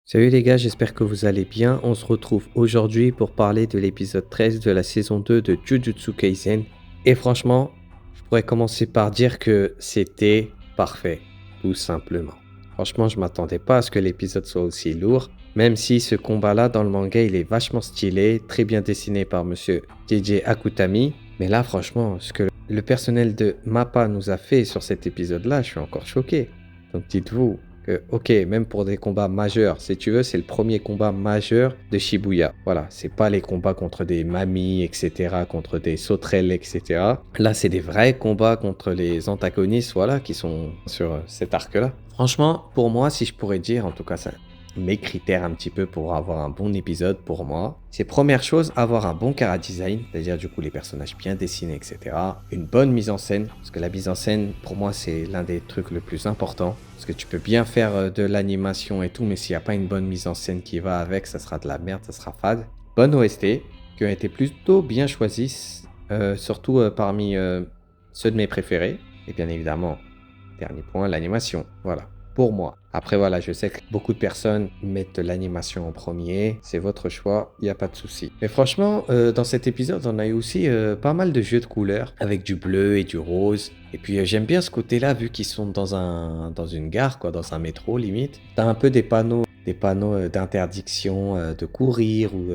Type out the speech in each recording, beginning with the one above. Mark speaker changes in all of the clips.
Speaker 1: Salut les gars, j'espère que vous allez bien. On se retrouve aujourd'hui pour parler de l'épisode 13 de la saison 2 de Jujutsu Kaisen. Et franchement, je pourrais commencer par dire que c'était parfait, tout simplement. Franchement, je m'attendais pas à ce que l'épisode soit aussi lourd, même si ce combat-là dans le manga, il est vachement stylé, très bien dessiné par monsieur JJ Akutami. Mais là, franchement, ce que le personnel de MAPPA nous a fait sur cet épisode-là, je suis encore choqué. Donc dites-vous, ok, même pour des combats majeurs, si tu veux, c'est le premier combat majeur de Shibuya. Voilà, c'est pas les combats contre des mamies, etc., contre des sauterelles, etc. Là, c'est des vrais combats contre les antagonistes, voilà, qui sont sur cet arc-là. Franchement, pour moi, si je pourrais dire, en tout cas, ça, mes critères un petit peu pour avoir un bon épisode pour moi, c'est première chose, avoir un bon chara-design, c'est-à-dire du coup les personnages bien dessinés, etc. Une bonne mise en scène, parce que la mise en scène, pour moi, c'est l'un des trucs le plus importants. Parce que tu peux bien faire de l'animation et tout, mais s'il n'y a pas une bonne mise en scène qui va avec, ça sera de la merde, ça sera fade. Bonne OST, qui a été plutôt bien choisie, surtout parmi ceux de mes préférés. Et bien évidemment, dernier point, l'animation. Voilà, pour moi. Après, voilà, je sais que beaucoup de personnes mettent l'animation en premier. C'est votre choix, il n'y a pas de souci. Mais franchement, dans cet épisode, on a eu aussi pas mal de jeux de couleurs avec du bleu et du rose. Et puis, j'aime bien ce côté-là, vu qu'ils sont dans une gare, quoi, dans un métro limite. T'as un peu des panneaux d'interdiction de courir ou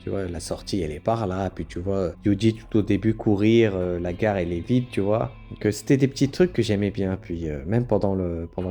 Speaker 1: tu vois, la sortie, elle est par là. Puis tu vois, Yuji tout au début courir, la gare, elle est vide, tu vois. Donc c'était des petits trucs que j'aimais bien. Puis même pendant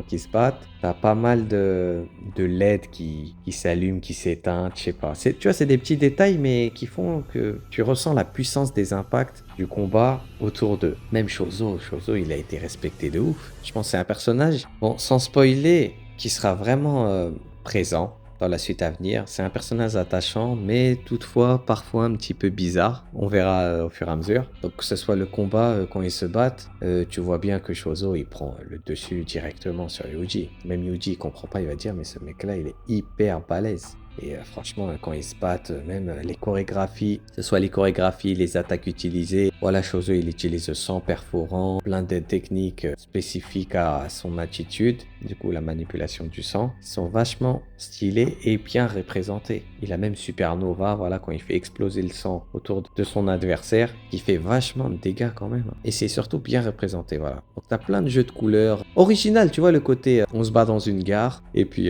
Speaker 1: qu'ils se battent, t'as pas mal de LED qui s'allument, qui s'éteignent, je sais pas. Tu vois, c'est des petits détails, mais qui font que tu ressens la puissance des impacts du combat autour d'eux. Même Chozo, il a été respecté de ouf. Je pense que c'est un personnage, bon, sans spoiler, qui sera vraiment présent dans la suite à venir. C'est un personnage attachant, mais toutefois parfois un petit peu bizarre. On verra au fur et à mesure. Donc que ce soit le combat quand ils se battent, tu vois bien que Chozo il prend le dessus directement sur Yuji. Même Yuji il comprend pas, il va dire mais ce mec-là il est hyper balèze. Et franchement, quand ils se battent, même les chorégraphies, que ce soit les chorégraphies, les attaques utilisées, voilà, Chozo, il utilise le sang perforant, plein de techniques spécifiques à son attitude, du coup, la manipulation du sang, sont vachement stylées et bien représentées. Il a même Supernova, voilà, quand il fait exploser le sang autour de son adversaire, qui fait vachement de dégâts quand même. Et c'est surtout bien représenté, voilà. Donc, t'as plein de jeux de couleurs. Original, tu vois, le côté, on se bat dans une gare, et puis,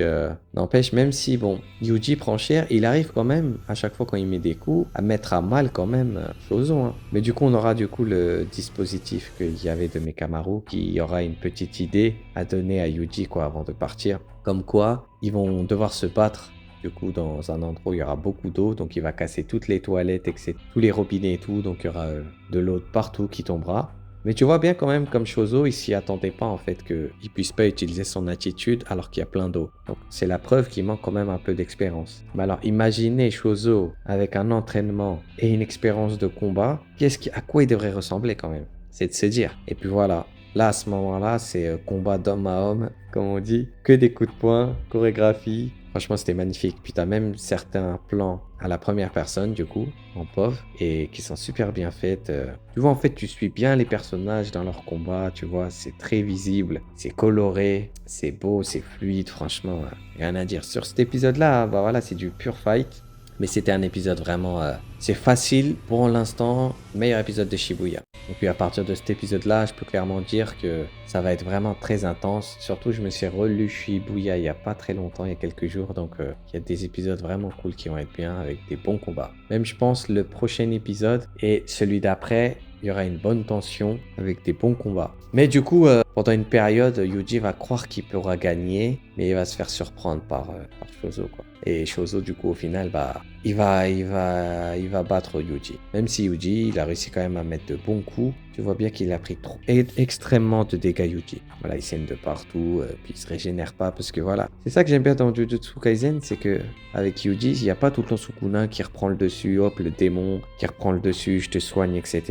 Speaker 1: n'empêche, même si, bon, Yuji prend cher, il arrive quand même, à chaque fois quand il met des coups, à mettre à mal quand même Chozo. Hein. Mais du coup, on aura du coup le dispositif qu'il y avait de Mekamaru, qui aura une petite idée à donner à Yuji quoi, avant de partir. Comme quoi, ils vont devoir se battre du coup dans un endroit où il y aura beaucoup d'eau, donc il va casser toutes les toilettes, etc., tous les robinets et tout, donc il y aura de l'eau partout qui tombera. Mais tu vois bien quand même comme Chozo, il s'y attendait pas en fait qu'il puisse pas utiliser son attitude alors qu'il y a plein d'eau. Donc c'est la preuve qu'il manque quand même un peu d'expérience. Mais alors imaginez Chozo avec un entraînement et une expérience de combat, à quoi il devrait ressembler quand même? C'est de se dire. Et puis voilà, là à ce moment-là, c'est combat d'homme à homme, comme on dit, que des coups de poing, chorégraphie. Franchement, c'était magnifique. Puis t'as même certains plans à la première personne, du coup, en POV, et qui sont super bien faites. Tu vois, en fait, tu suis bien les personnages dans leur combat, tu vois, c'est très visible, c'est coloré, c'est beau, c'est fluide, franchement, rien à dire. Sur cet épisode-là, bah voilà, c'est du pur fight, mais c'était un épisode vraiment... c'est facile, pour l'instant, meilleur épisode de Shibuya. Et puis à partir de cet épisode-là, je peux clairement dire que ça va être vraiment très intense. Surtout, je me suis relu Shibuya il n'y a pas très longtemps, il y a quelques jours. Donc, il y a des épisodes vraiment cool qui vont être bien avec des bons combats. Même, je pense, le prochain épisode et celui d'après, il y aura une bonne tension avec des bons combats. Mais du coup, pendant une période, Yuji va croire qu'il pourra gagner, mais il va se faire surprendre par Chozo, quoi. Et Chozo, du coup, au final, bah, il va battre Yuji. Même si Yuji, il a réussi quand même à mettre de bons coups, tu vois bien qu'il a pris extrêmement de dégâts Yuji. Voilà, il saigne de partout, puis il se régénère pas parce que voilà. C'est ça que j'aime bien dans Jujutsu Kaisen, c'est que avec Yuji, il n'y a pas tout le temps Sukuna qui reprend le dessus, hop, le démon qui reprend le dessus, je te soigne, etc.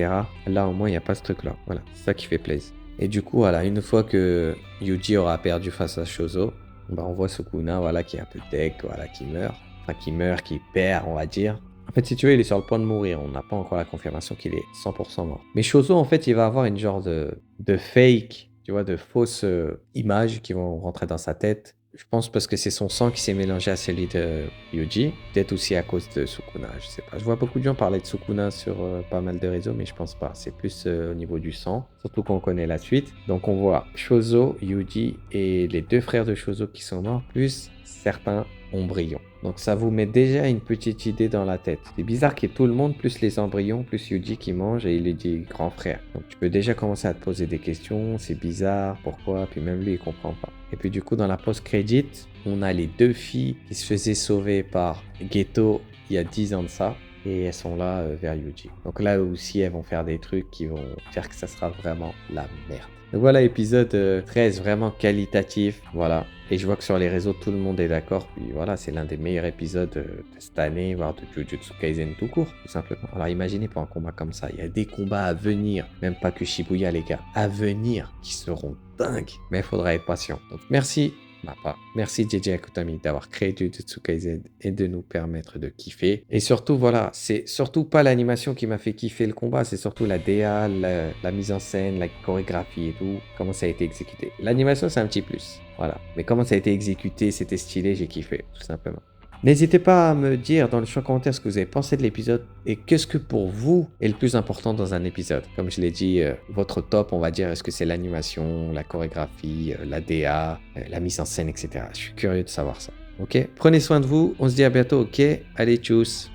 Speaker 1: Là, au moins, il n'y a pas ce truc-là. Voilà, c'est ça qui fait plaisir. Et du coup, voilà, une fois que Yuji aura perdu face à Chozo, bah, on voit Sukuna, voilà, qui est un peu deck, voilà, qui meurt. Enfin, qui meurt, qui perd, on va dire. En fait, si tu veux, il est sur le point de mourir. On n'a pas encore la confirmation qu'il est 100% mort. Mais Chozo, en fait, il va avoir une genre de fake, tu vois, de fausses images qui vont rentrer dans sa tête Je pense parce que c'est son sang qui s'est mélangé à celui de Yuji. Peut-être aussi à cause de Sukuna, je sais pas. Je vois beaucoup de gens parler de Sukuna sur pas mal de réseaux, mais je pense pas. C'est plus au niveau du sang, surtout qu'on connaît la suite. Donc on voit Shozo, Yuji et les deux frères de Shozo qui sont morts, plus certains embryons. Donc ça vous met déjà une petite idée dans la tête. C'est bizarre qu'il y ait tout le monde, plus les embryons, plus Yuji qui mange et il lui dit grand frère. Donc tu peux déjà commencer à te poser des questions, c'est bizarre, pourquoi, puis même lui il comprend pas. Et puis du coup dans la post-credit, on a les deux filles qui se faisaient sauver par Geto il y a 10 ans de ça. Et elles sont là vers Yuji. Donc là aussi elles vont faire des trucs qui vont faire que ça sera vraiment la merde. Donc voilà, épisode 13, vraiment qualitatif, voilà. Et je vois que sur les réseaux, tout le monde est d'accord. Puis voilà, c'est l'un des meilleurs épisodes de cette année, voire de Jujutsu Kaisen tout court, tout simplement. Alors imaginez pour un combat comme ça, il y a des combats à venir, même pas que Shibuya les gars, à venir, qui seront dingues. Mais il faudra être patient. Donc merci. Merci JJ Akutami d'avoir créé Jujutsu Kaisen et de nous permettre de kiffer. Et surtout, voilà, c'est surtout pas l'animation qui m'a fait kiffer le combat, c'est surtout la DA, la mise en scène, la chorégraphie et tout, comment ça a été exécuté. L'animation, c'est un petit plus, voilà. Mais comment ça a été exécuté, c'était stylé, j'ai kiffé, tout simplement. N'hésitez pas à me dire dans le champ commentaire ce que vous avez pensé de l'épisode et qu'est-ce que pour vous est le plus important dans un épisode. Comme je l'ai dit, votre top, on va dire, est-ce que c'est l'animation, la chorégraphie, la DA, la mise en scène, etc. Je suis curieux de savoir ça. Ok, prenez soin de vous, on se dit à bientôt, ok? Allez, tchuss!